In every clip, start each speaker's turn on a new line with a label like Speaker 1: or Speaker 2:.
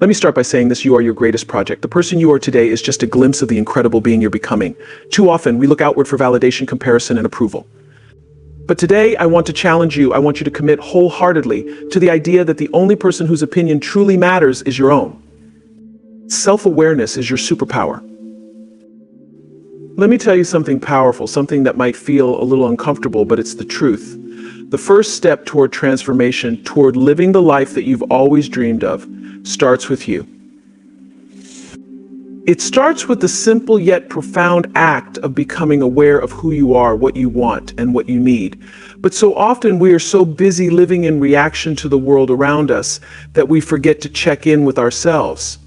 Speaker 1: Let me start by saying this: you are your greatest project. The person you are today is just a glimpse of the incredible being you're becoming. Too often, we look outward for validation, comparison, and approval. But today, I want to challenge you. I want you to commit wholeheartedly to the idea that the only person whose opinion truly matters is your own. Self-awareness is your superpower. Let me tell you something powerful, something that might feel a little uncomfortable, but it's the truth. The first step toward transformation, toward living the life that you've always dreamed of, starts with you. It starts with the simple yet profound act of becoming aware of who you are, what you want, and what you need. But so often we are so busy living in reaction to the world around us that we forget to check in with ourselves.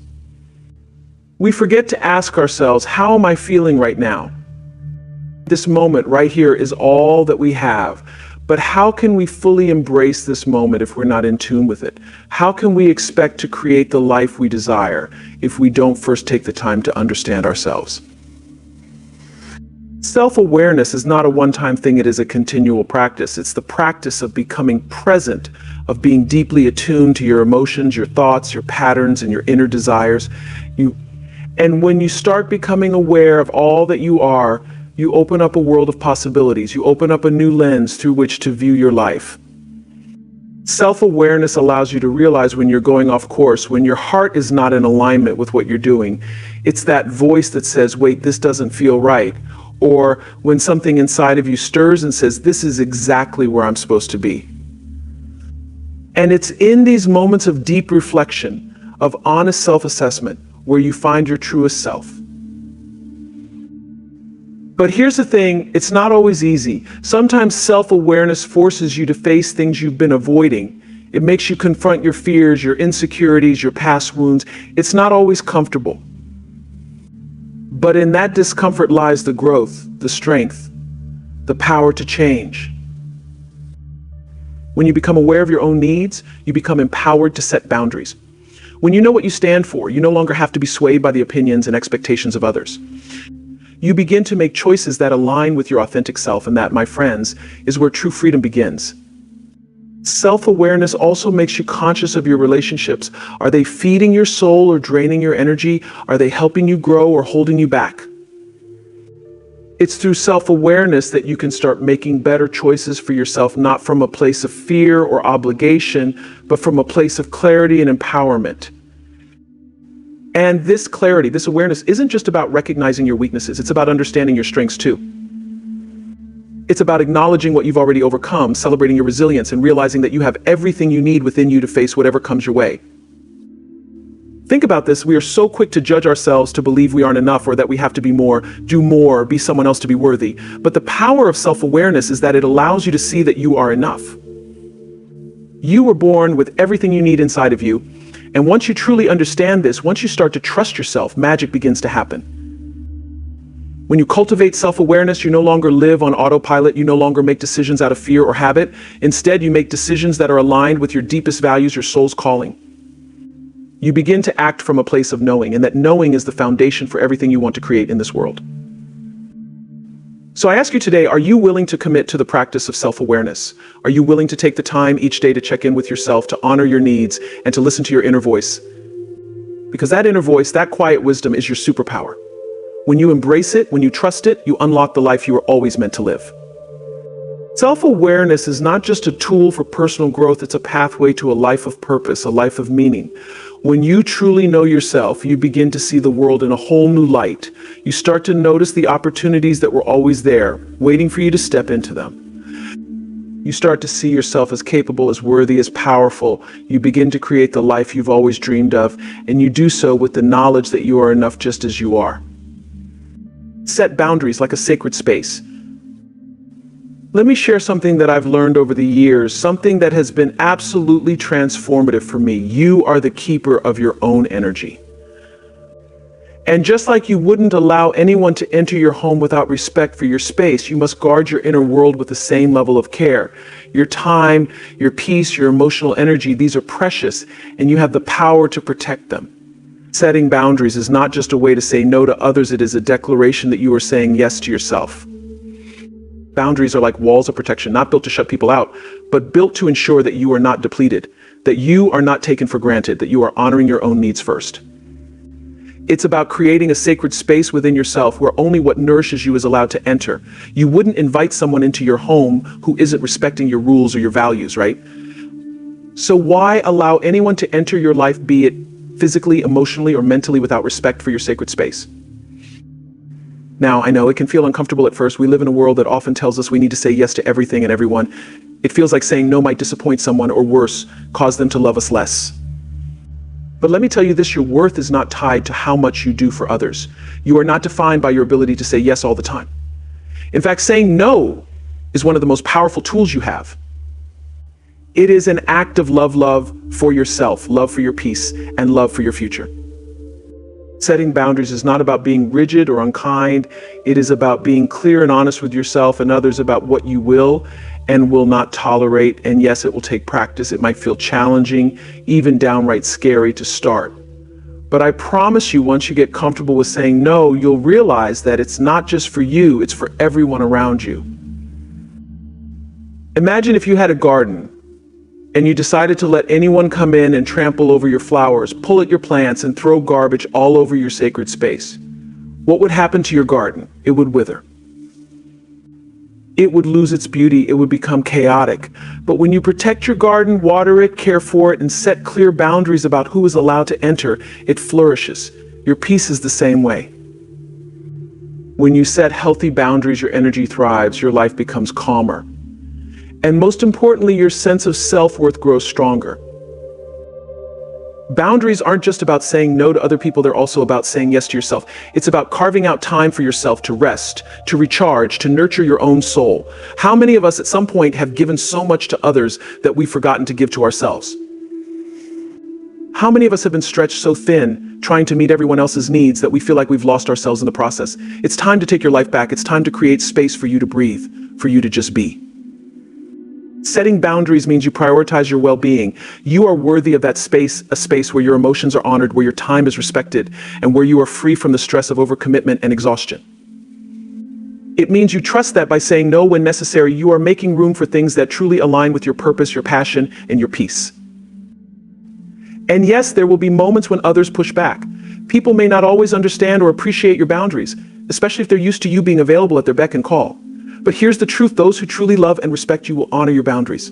Speaker 1: We forget to ask ourselves, how am I feeling right now? This moment right here is all that we have. But how can we fully embrace this moment if we're not in tune with it? How can we expect to create the life we desire if we don't first take the time to understand ourselves? Self-awareness is not a one-time thing, it is a continual practice. It's the practice of becoming present, of being deeply attuned to your emotions, your thoughts, your patterns, and your inner desires. And when you start becoming aware of all that you are, you open up a world of possibilities. You open up a new lens through which to view your life. Self-awareness allows you to realize when you're going off course, when your heart is not in alignment with what you're doing. It's that voice that says, wait, this doesn't feel right. Or when something inside of you stirs and says, this is exactly where I'm supposed to be. And it's in these moments of deep reflection, of honest self-assessment, where you find your truest self. But here's the thing, it's not always easy. Sometimes self-awareness forces you to face things you've been avoiding. It makes you confront your fears, your insecurities, your past wounds. It's not always comfortable. But in that discomfort lies the growth, the strength, the power to change. When you become aware of your own needs, you become empowered to set boundaries. When you know what you stand for, you no longer have to be swayed by the opinions and expectations of others. You begin to make choices that align with your authentic self, and that, my friends, is where true freedom begins. Self-awareness also makes you conscious of your relationships. Are they feeding your soul or draining your energy? Are they helping you grow or holding you back? It's through self-awareness that you can start making better choices for yourself, not from a place of fear or obligation, but from a place of clarity and empowerment. And this clarity, this awareness, isn't just about recognizing your weaknesses, it's about understanding your strengths too. It's about acknowledging what you've already overcome, celebrating your resilience, and realizing that you have everything you need within you to face whatever comes your way. Think about this: we are so quick to judge ourselves, to believe we aren't enough, or that we have to be more, do more, be someone else to be worthy. But the power of self-awareness is that it allows you to see that you are enough. You were born with everything you need inside of you. And once you truly understand this, once you start to trust yourself, magic begins to happen. When you cultivate self-awareness, you no longer live on autopilot. You no longer make decisions out of fear or habit. Instead, you make decisions that are aligned with your deepest values, your soul's calling. You begin to act from a place of knowing, and that knowing is the foundation for everything you want to create in this world. So I ask you today, are you willing to commit to the practice of self-awareness? Are you willing to take the time each day to check in with yourself, to honor your needs, and to listen to your inner voice? Because that inner voice, that quiet wisdom, is your superpower. When you embrace it, when you trust it, you unlock the life you were always meant to live. Self-awareness is not just a tool for personal growth, it's a pathway to a life of purpose, a life of meaning. When you truly know yourself, you begin to see the world in a whole new light. You start to notice the opportunities that were always there, waiting for you to step into them. You start to see yourself as capable, as worthy, as powerful. You begin to create the life you've always dreamed of, and you do so with the knowledge that you are enough just as you are. Set boundaries like a sacred space. Let me share something that I've learned over the years, something that has been absolutely transformative for me. You are the keeper of your own energy. And just like you wouldn't allow anyone to enter your home without respect for your space, you must guard your inner world with the same level of care. Your time, your peace, your emotional energy, these are precious, and you have the power to protect them. Setting boundaries is not just a way to say no to others, it is a declaration that you are saying yes to yourself. Boundaries are like walls of protection, not built to shut people out, but built to ensure that you are not depleted. that you are not taken for granted, that you are honoring your own needs first. It's about creating a sacred space within yourself where only what nourishes you is allowed to enter. You wouldn't invite someone into your home who isn't respecting your rules or your values, right? So why allow anyone to enter your life, be it physically, emotionally, or mentally, without respect for your sacred space? Now, I know it can feel uncomfortable at first. We live in a world that often tells us we need to say yes to everything and everyone. It feels like saying no might disappoint someone, or worse, cause them to love us less. But let me tell you this, your worth is not tied to how much you do for others. You are not defined by your ability to say yes all the time. In fact, saying no is one of the most powerful tools you have. It is an act of love for yourself, love for your peace, and love for your future. Setting boundaries is not about being rigid or unkind. It is about being clear and honest with yourself and others about what you will and will not tolerate. And yes, it will take practice. It might feel challenging, even downright scary to start. But I promise you, once you get comfortable with saying no, you'll realize that it's not just for you, it's for everyone around you. Imagine if you had a garden and you decided to let anyone come in and trample over your flowers, pull at your plants, and throw garbage all over your sacred space. What would happen to your garden? It would wither. It would lose its beauty. It would become chaotic. But when you protect your garden, water it, care for it, and set clear boundaries about who is allowed to enter, it flourishes. Your peace is the same way. When you set healthy boundaries, your energy thrives, your life becomes calmer. And most importantly, your sense of self-worth grows stronger. Boundaries aren't just about saying no to other people, they're also about saying yes to yourself. It's about carving out time for yourself to rest, to recharge, to nurture your own soul. How many of us at some point have given so much to others that we've forgotten to give to ourselves? How many of us have been stretched so thin, trying to meet everyone else's needs, that we feel like we've lost ourselves in the process? It's time to take your life back. It's time to create space for you to breathe, for you to just be. Setting boundaries means you prioritize your well-being. You are worthy of that space, a space where your emotions are honored, where your time is respected, and where you are free from the stress of overcommitment and exhaustion. It means you trust that by saying no when necessary, you are making room for things that truly align with your purpose, your passion, and your peace. And yes, there will be moments when others push back. People may not always understand or appreciate your boundaries, especially if they're used to you being available at their beck and call. But here's the truth, those who truly love and respect you will honor your boundaries.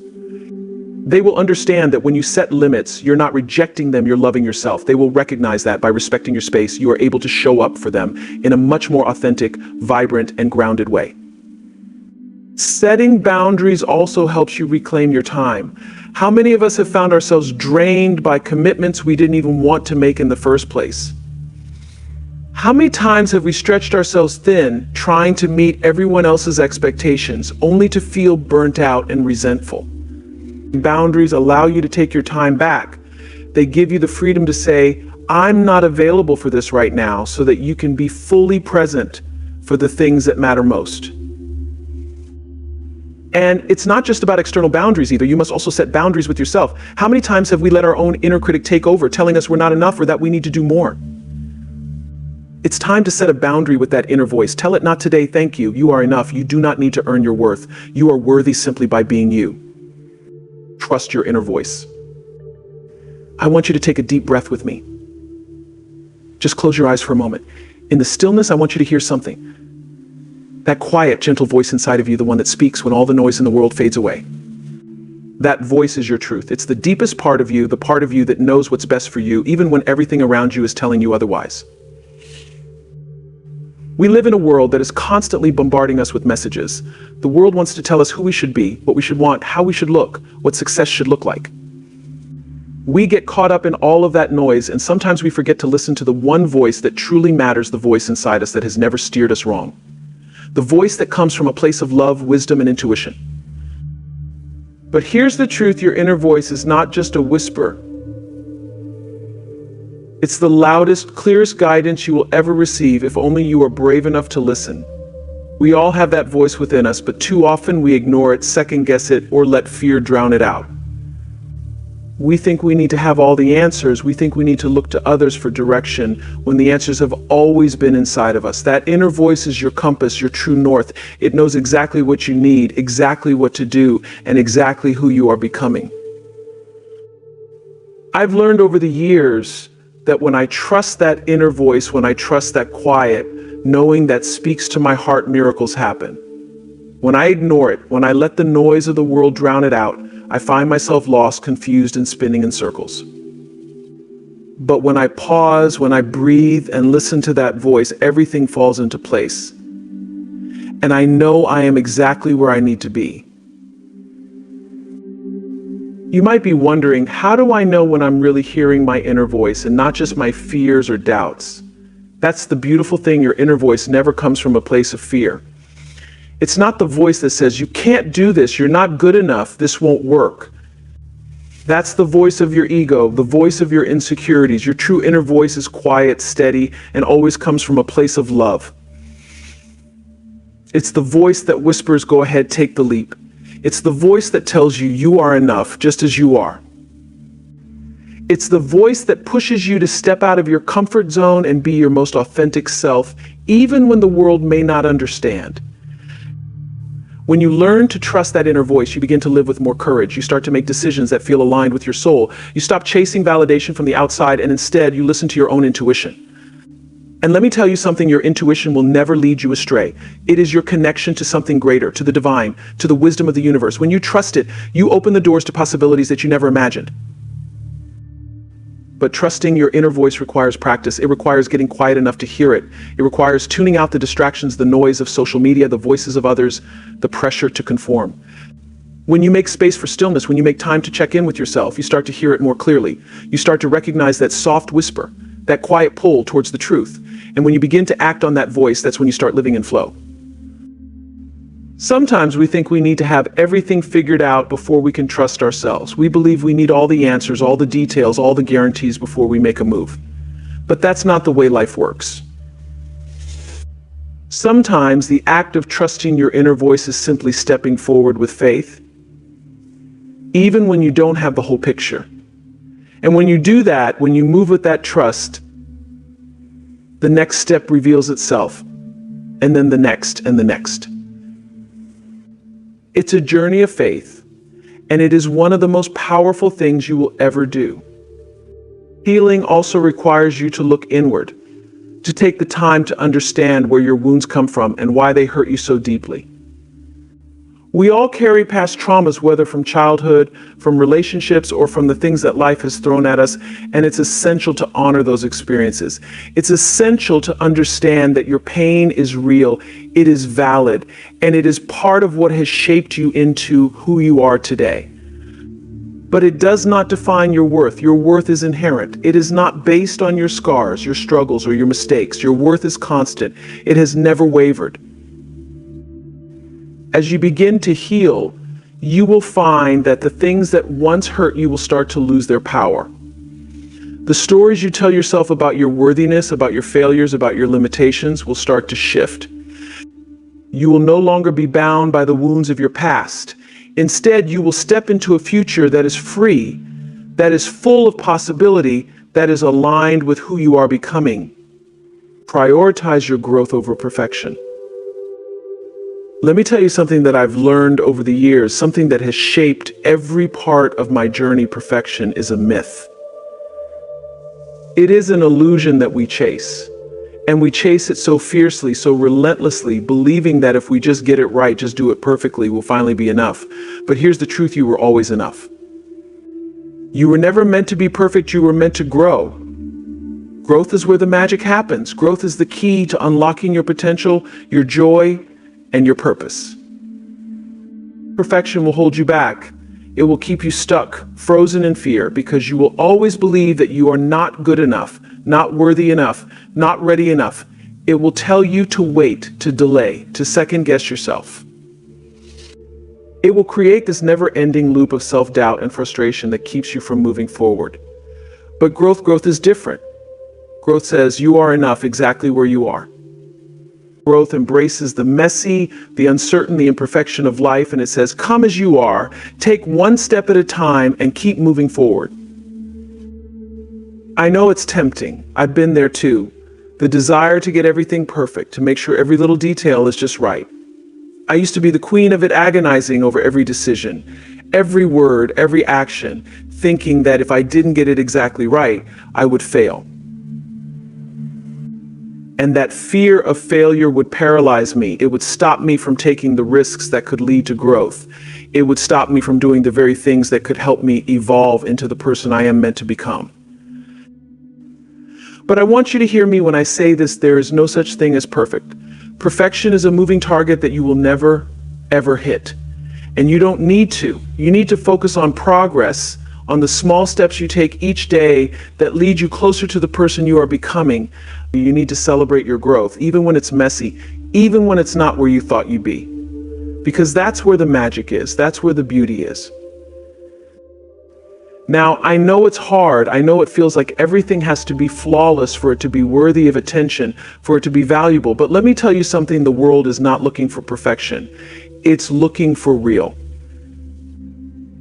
Speaker 1: They will understand that when you set limits, you're not rejecting them, you're loving yourself. They will recognize that by respecting your space, you are able to show up for them in a much more authentic, vibrant, and grounded way. Setting boundaries also helps you reclaim your time. How many of us have found ourselves drained by commitments we didn't even want to make in the first place? How many times have we stretched ourselves thin trying to meet everyone else's expectations, only to feel burnt out and resentful? Boundaries allow you to take your time back. They give you the freedom to say, I'm not available for this right now, so that you can be fully present for the things that matter most. And it's not just about external boundaries either. You must also set boundaries with yourself. How many times have we let our own inner critic take over, telling us we're not enough or that we need to do more? It's time to set a boundary with that inner voice. Tell it, not today, thank you. You are enough. You do not need to earn your worth. You are worthy simply by being you. Trust your inner voice. I want you to take a deep breath with me. Just close your eyes for a moment. In the stillness, I want you to hear something. That quiet, gentle voice inside of you, the one that speaks when all the noise in the world fades away. That voice is your truth. It's the deepest part of you, the part of you that knows what's best for you, even when everything around you is telling you otherwise. We live in a world that is constantly bombarding us with messages. The world wants to tell us who we should be, what we should want, how we should look, what success should look like. We get caught up in all of that noise, and sometimes we forget to listen to the one voice that truly matters, the voice inside us that has never steered us wrong. The voice that comes from a place of love, wisdom, and intuition. But here's the truth, your inner voice is not just a whisper. It's the loudest, clearest guidance you will ever receive if only you are brave enough to listen. We all have that voice within us, but too often we ignore it, second-guess it, or let fear drown it out. We think we need to have all the answers. We think we need to look to others for direction, when the answers have always been inside of us. That inner voice is your compass, your true north. It knows exactly what you need, exactly what to do, and exactly who you are becoming. I've learned over the years that when I trust that inner voice, when I trust that quiet, knowing that speaks to my heart, miracles happen. When I ignore it, when I let the noise of the world drown it out, I find myself lost, confused, and spinning in circles. But when I pause, when I breathe and listen to that voice, everything falls into place. And I know I am exactly where I need to be. You might be wondering, how do I know when I'm really hearing my inner voice and not just my fears or doubts? That's the beautiful thing. Your inner voice never comes from a place of fear. It's not the voice that says, you can't do this, you're not good enough, this won't work. That's the voice of your ego, the voice of your insecurities. Your true inner voice is quiet, steady, and always comes from a place of love. It's the voice that whispers, go ahead, take the leap. It's the voice that tells you you are enough just as you are. It's the voice that pushes you to step out of your comfort zone and be your most authentic self, even when the world may not understand. When you learn to trust that inner voice, you begin to live with more courage. You start to make decisions that feel aligned with your soul. You stop chasing validation from the outside, and instead you listen to your own intuition. And let me tell you something, your intuition will never lead you astray. It is your connection to something greater, to the divine, to the wisdom of the universe. When you trust it, you open the doors to possibilities that you never imagined. But trusting your inner voice requires practice. It requires getting quiet enough to hear it. It requires tuning out the distractions, the noise of social media, the voices of others, the pressure to conform. When you make space for stillness, when you make time to check in with yourself, you start to hear it more clearly. You start to recognize that soft whisper, that quiet pull towards the truth. And when you begin to act on that voice, that's when you start living in flow. Sometimes we think we need to have everything figured out before we can trust ourselves. We believe we need all the answers, all the details, all the guarantees before we make a move. But that's not the way life works. Sometimes the act of trusting your inner voice is simply stepping forward with faith, even when you don't have the whole picture. And when you do that, when you move with that trust, the next step reveals itself, and then the next and the next. It's a journey of faith, and it is one of the most powerful things you will ever do. Healing also requires you to look inward, to take the time to understand where your wounds come from and why they hurt you so deeply. We all carry past traumas, whether from childhood, from relationships, or from the things that life has thrown at us, and it's essential to honor those experiences. It's essential to understand that your pain is real, it is valid, and it is part of what has shaped you into who you are today. But it does not define your worth. Your worth is inherent. It is not based on your scars, your struggles, or your mistakes. Your worth is constant. It has never wavered. As you begin to heal, you will find that the things that once hurt you will start to lose their power. The stories you tell yourself about your worthiness, about your failures, about your limitations will start to shift. You will no longer be bound by the wounds of your past. Instead, you will step into a future that is free, that is full of possibility, that is aligned with who you are becoming. Prioritize your growth over perfection. Let me tell you something that I've learned over the years, something that has shaped every part of my journey. Perfection is a myth. It is an illusion that we chase. And we chase it so fiercely, so relentlessly, believing that if we just get it right, just do it perfectly, we'll finally be enough. But here's the truth, you were always enough. You were never meant to be perfect, you were meant to grow. Growth is where the magic happens. Growth is the key to unlocking your potential, your joy, and your purpose. Perfection will hold you back. It will keep you stuck, frozen in fear, because you will always believe that you are not good enough, not worthy enough, not ready enough. It will tell you to wait, to delay, to second guess yourself. It will create this never-ending loop of self-doubt and frustration that keeps you from moving forward. But growth is different. Growth says you are enough exactly where you are. Growth embraces the messy, the uncertain, the imperfection of life, and it says, come as you are, take one step at a time, and keep moving forward. I know it's tempting. I've been there too. The desire to get everything perfect, to make sure every little detail is just right. I used to be the queen of it, agonizing over every decision, every word, every action, thinking that if I didn't get it exactly right, I would fail. And that fear of failure would paralyze me. It would stop me from taking the risks that could lead to growth. It would stop me from doing the very things that could help me evolve into the person I am meant to become. But I want you to hear me when I say this: there is no such thing as perfect. Perfection is a moving target that you will never, ever hit. And you don't need to. You need to focus on progress, on the small steps you take each day that lead you closer to the person you are becoming. You need to celebrate your growth, even when it's messy, even when it's not where you thought you'd be. Because that's where the magic is. That's where the beauty is. Now, I know it's hard. I know it feels like everything has to be flawless for it to be worthy of attention, for it to be valuable. But let me tell you something: the world is not looking for perfection. It's looking for real.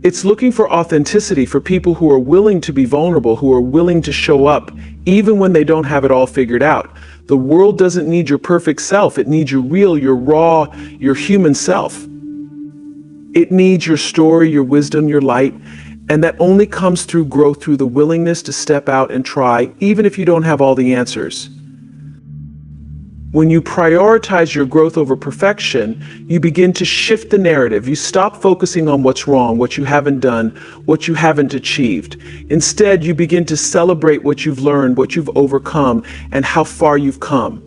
Speaker 1: It's looking for authenticity, for people who are willing to be vulnerable, who are willing to show up, even when they don't have it all figured out. The world doesn't need your perfect self. It needs your real, your raw, your human self. It needs your story, your wisdom, your light. And that only comes through growth, through the willingness to step out and try, even if you don't have all the answers. When you prioritize your growth over perfection, you begin to shift the narrative. You stop focusing on what's wrong, what you haven't done, what you haven't achieved. Instead, you begin to celebrate what you've learned, what you've overcome, and how far you've come.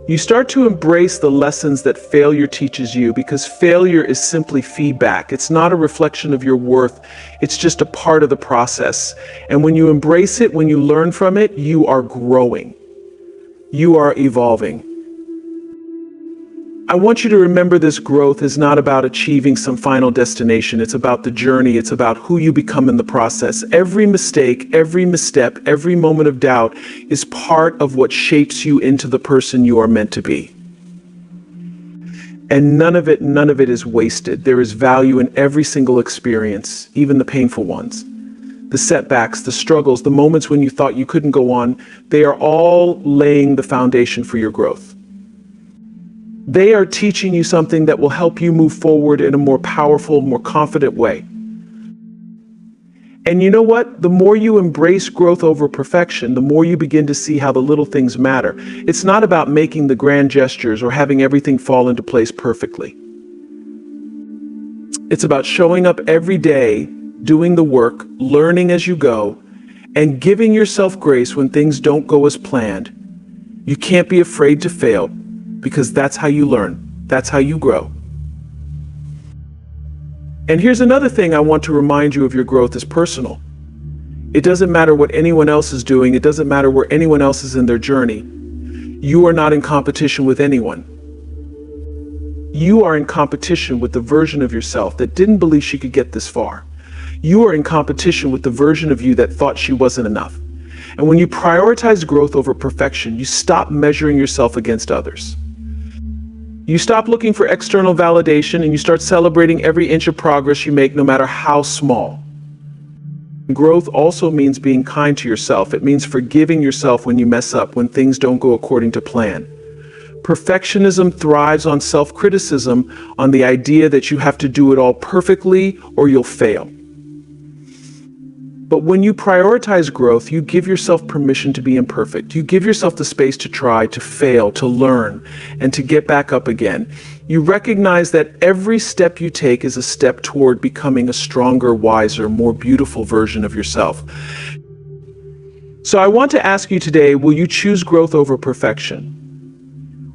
Speaker 1: You start to embrace the lessons that failure teaches you, because failure is simply feedback. It's not a reflection of your worth. It's just a part of the process. And when you embrace it, when you learn from it, you are growing. You are evolving. I want you to remember this: growth is not about achieving some final destination. It's about the journey. It's about who you become in the process. Every mistake, every misstep, every moment of doubt is part of what shapes you into the person you are meant to be. And none of it is wasted. There is value in every single experience, even the painful ones. The setbacks, the struggles, the moments when you thought you couldn't go on, they are all laying the foundation for your growth. They are teaching you something that will help you move forward in a more powerful, more confident way. And you know what? The more you embrace growth over perfection, the more you begin to see how the little things matter. It's not about making the grand gestures or having everything fall into place perfectly. It's about showing up every day, doing the work, learning as you go, and giving yourself grace when things don't go as planned. You can't be afraid to fail, because that's how you learn. That's how you grow. And here's another thing I want to remind you of: your growth is personal. It doesn't matter what anyone else is doing. It doesn't matter where anyone else is in their journey. You are not in competition with anyone. You are in competition with the version of yourself that didn't believe she could get this far. You are in competition with the version of you that thought she wasn't enough. And when you prioritize growth over perfection, you stop measuring yourself against others. You stop looking for external validation, and you start celebrating every inch of progress you make, no matter how small. Growth also means being kind to yourself. It means forgiving yourself when you mess up, when things don't go according to plan. Perfectionism thrives on self-criticism, on the idea that you have to do it all perfectly or you'll fail. But when you prioritize growth, you give yourself permission to be imperfect. You give yourself the space to try, to fail, to learn, and to get back up again. You recognize that every step you take is a step toward becoming a stronger, wiser, more beautiful version of yourself. So I want to ask you today: will you choose growth over perfection?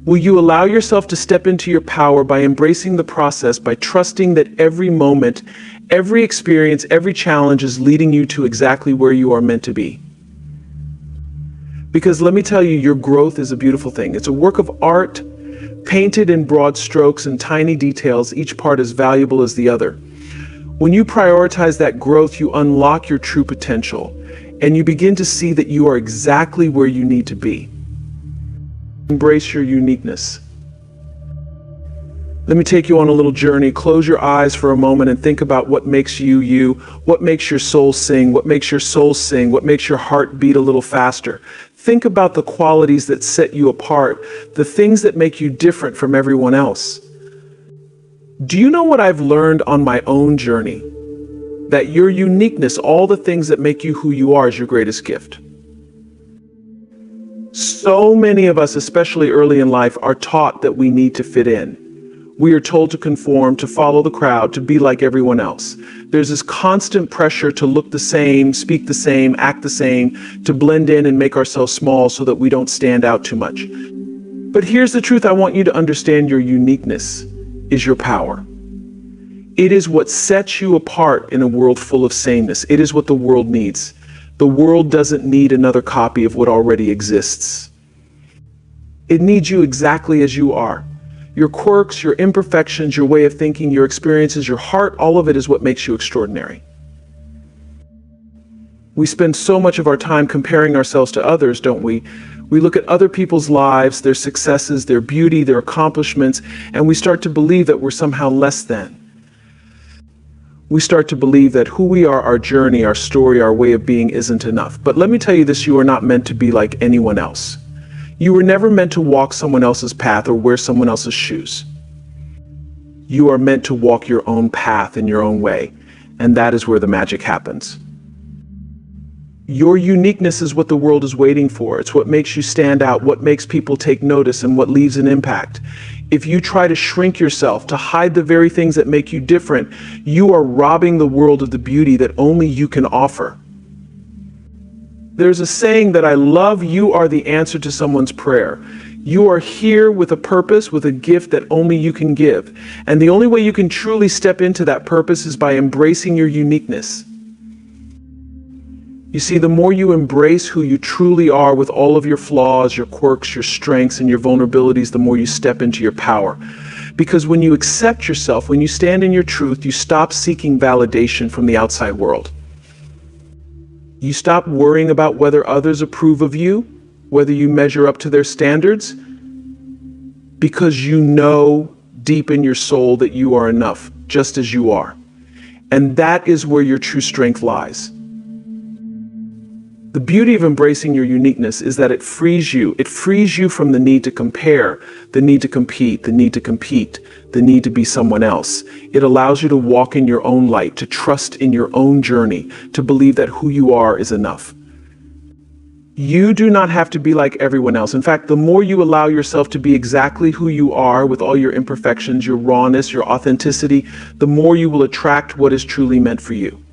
Speaker 1: Will you allow yourself to step into your power by embracing the process, by trusting that every moment, every experience, every challenge is leading you to exactly where you are meant to be? Because let me tell you, your growth is a beautiful thing. It's a work of art, painted in broad strokes and tiny details, each part as valuable as the other. When you prioritize that growth, you unlock your true potential, and you begin to see that you are exactly where you need to be. Embrace your uniqueness. Let me take you on a little journey. Close your eyes for a moment and think about what makes you you, what makes your soul sing, what makes your soul sing, what makes your heart beat a little faster. Think about the qualities that set you apart, the things that make you different from everyone else. Do you know what I've learned on my own journey? that your uniqueness, all the things that make you who you are, is your greatest gift. So many of us, especially early in life, are taught that we need to fit in. We are told to conform, to follow the crowd, to be like everyone else. There's this constant pressure to look the same, speak the same, act the same, to blend in and make ourselves small so that we don't stand out too much. But here's the truth. I want you to understand your uniqueness is your power. It is what sets you apart in a world full of sameness. It is what the world needs. The world doesn't need another copy of what already exists. It needs you exactly as you are. Your quirks, your imperfections, your way of thinking, your experiences, your heart, all of it is what makes you extraordinary. We spend so much of our time comparing ourselves to others, don't we? We look at other people's lives, their successes, their beauty, their accomplishments, and we start to believe that we're somehow less than. We start to believe that who we are, our journey, our story, our way of being isn't enough. But let me tell you this, you are not meant to be like anyone else. You were never meant to walk someone else's path or wear someone else's shoes. You are meant to walk your own path in your own way, and that is where the magic happens. Your uniqueness is what the world is waiting for. It's what makes you stand out, what makes people take notice, and what leaves an impact. If you try to shrink yourself, to hide the very things that make you different, you are robbing the world of the beauty that only you can offer. There's a saying that I love: you are the answer to someone's prayer. You are here with a purpose, with a gift that only you can give. And the only way you can truly step into that purpose is by embracing your uniqueness. You see, the more you embrace who you truly are with all of your flaws, your quirks, your strengths, and your vulnerabilities, the more you step into your power. Because when you accept yourself, when you stand in your truth, you stop seeking validation from the outside world. You stop worrying about whether others approve of you, whether you measure up to their standards, because you know deep in your soul that you are enough, just as you are. And that is where your true strength lies. The beauty of embracing your uniqueness is that it frees you. It frees you from the need to compare, the need to compete, the need to be someone else. It allows you to walk in your own light, to trust in your own journey, to believe that who you are is enough. You do not have to be like everyone else. In fact, the more you allow yourself to be exactly who you are, with all your imperfections, your rawness, your authenticity, the more you will attract what is truly meant for you.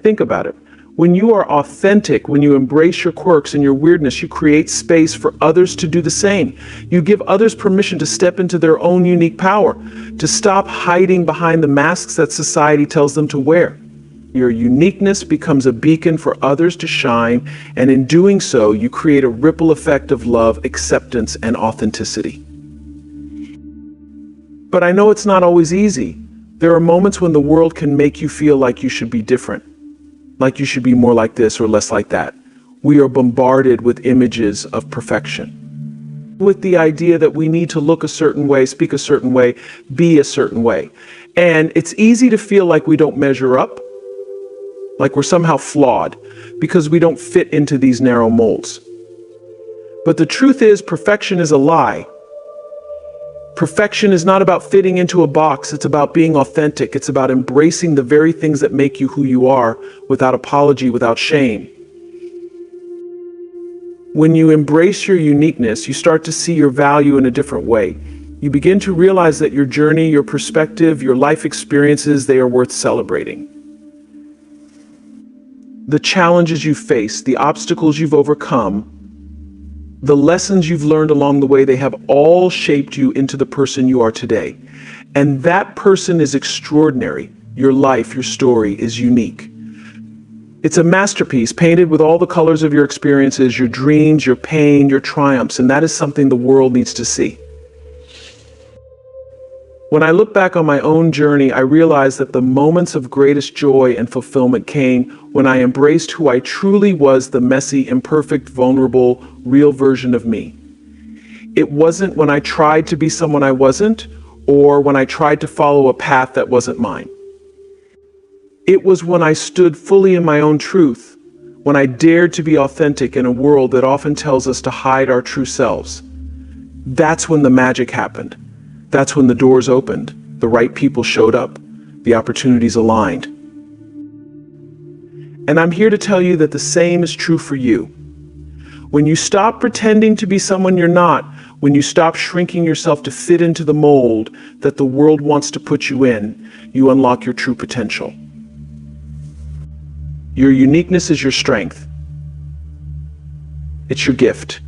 Speaker 1: Think about it. When you are authentic, when you embrace your quirks and your weirdness, you create space for others to do the same. You give others permission to step into their own unique power, to stop hiding behind the masks that society tells them to wear. Your uniqueness becomes a beacon for others to shine, and in doing so, you create a ripple effect of love, acceptance, and authenticity. But I know it's not always easy. There are moments when the world can make you feel like you should be different, like you should be more like this or less like that. We are bombarded with images of perfection, with the idea that we need to look a certain way, speak a certain way, be a certain way. And it's easy to feel like we don't measure up, like we're somehow flawed, because we don't fit into these narrow molds. But the truth is, perfection is a lie. Perfection is not about fitting into a box. It's about being authentic. It's about embracing the very things that make you who you are, without apology, without shame. When you embrace your uniqueness, you start to see your value in a different way. You begin to realize that your journey, your perspective, your life experiences, they are worth celebrating. The challenges you face, the obstacles you've overcome, the lessons you've learned along the way, they have all shaped you into the person you are today. And that person is extraordinary. Your life, your story is unique. It's a masterpiece painted with all the colors of your experiences, your dreams, your pain, your triumphs, and that is something the world needs to see. When I look back on my own journey, I realize that the moments of greatest joy and fulfillment came when I embraced who I truly was, the messy, imperfect, vulnerable, real version of me. It wasn't when I tried to be someone I wasn't, or when I tried to follow a path that wasn't mine. It was when I stood fully in my own truth, when I dared to be authentic in a world that often tells us to hide our true selves. That's when the magic happened. That's when the doors opened, the right people showed up, the opportunities aligned. And I'm here to tell you that the same is true for you. When you stop pretending to be someone you're not, when you stop shrinking yourself to fit into the mold that the world wants to put you in, you unlock your true potential. Your uniqueness is your strength. It's your gift.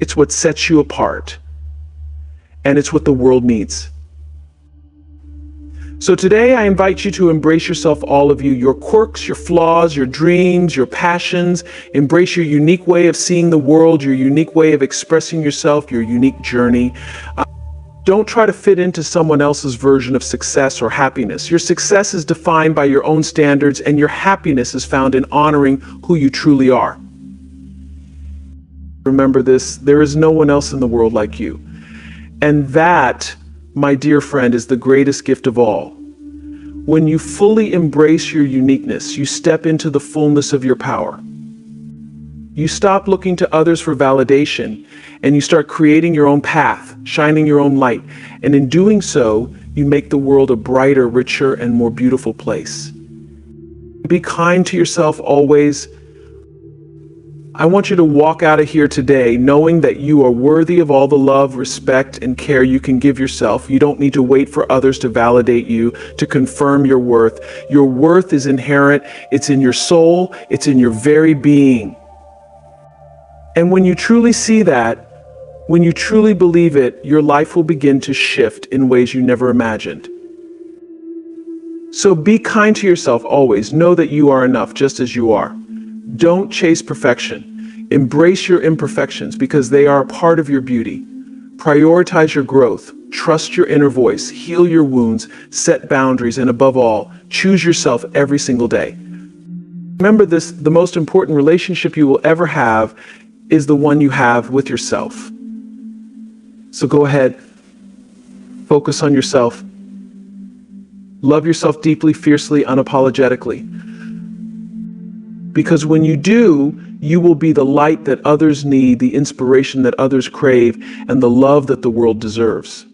Speaker 1: It's what sets you apart. And it's what the world needs. So today I invite you to embrace yourself, all of you, your quirks, your flaws, your dreams, your passions. Embrace your unique way of seeing the world, your unique way of expressing yourself, your unique journey. Don't try to fit into someone else's version of success or happiness. Your success is defined by your own standards, and your happiness is found in honoring who you truly are. Remember this, there is no one else in the world like you. And that, my dear friend, is the greatest gift of all. When you fully embrace your uniqueness, you step into the fullness of your power. You stop looking to others for validation, and you start creating your own path, shining your own light. And in doing so, you make the world a brighter, richer, and more beautiful place. Be kind to yourself always. I want you to walk out of here today knowing that you are worthy of all the love, respect, and care you can give yourself. You don't need to wait for others to validate you, to confirm your worth. Your worth is inherent. It's in your soul. It's in your very being. And when you truly see that, when you truly believe it, your life will begin to shift in ways you never imagined. So be kind to yourself always. Know that you are enough just as you are. Don't chase perfection. Embrace your imperfections because they are a part of your beauty. Prioritize your growth. Trust your inner voice. Heal your wounds. Set boundaries. And above all, choose yourself every single day. Remember this, the most important relationship you will ever have is the one you have with yourself. So go ahead. Focus on yourself. Love yourself deeply, fiercely, unapologetically. Because when you do, you will be the light that others need, the inspiration that others crave, and the love that the world deserves.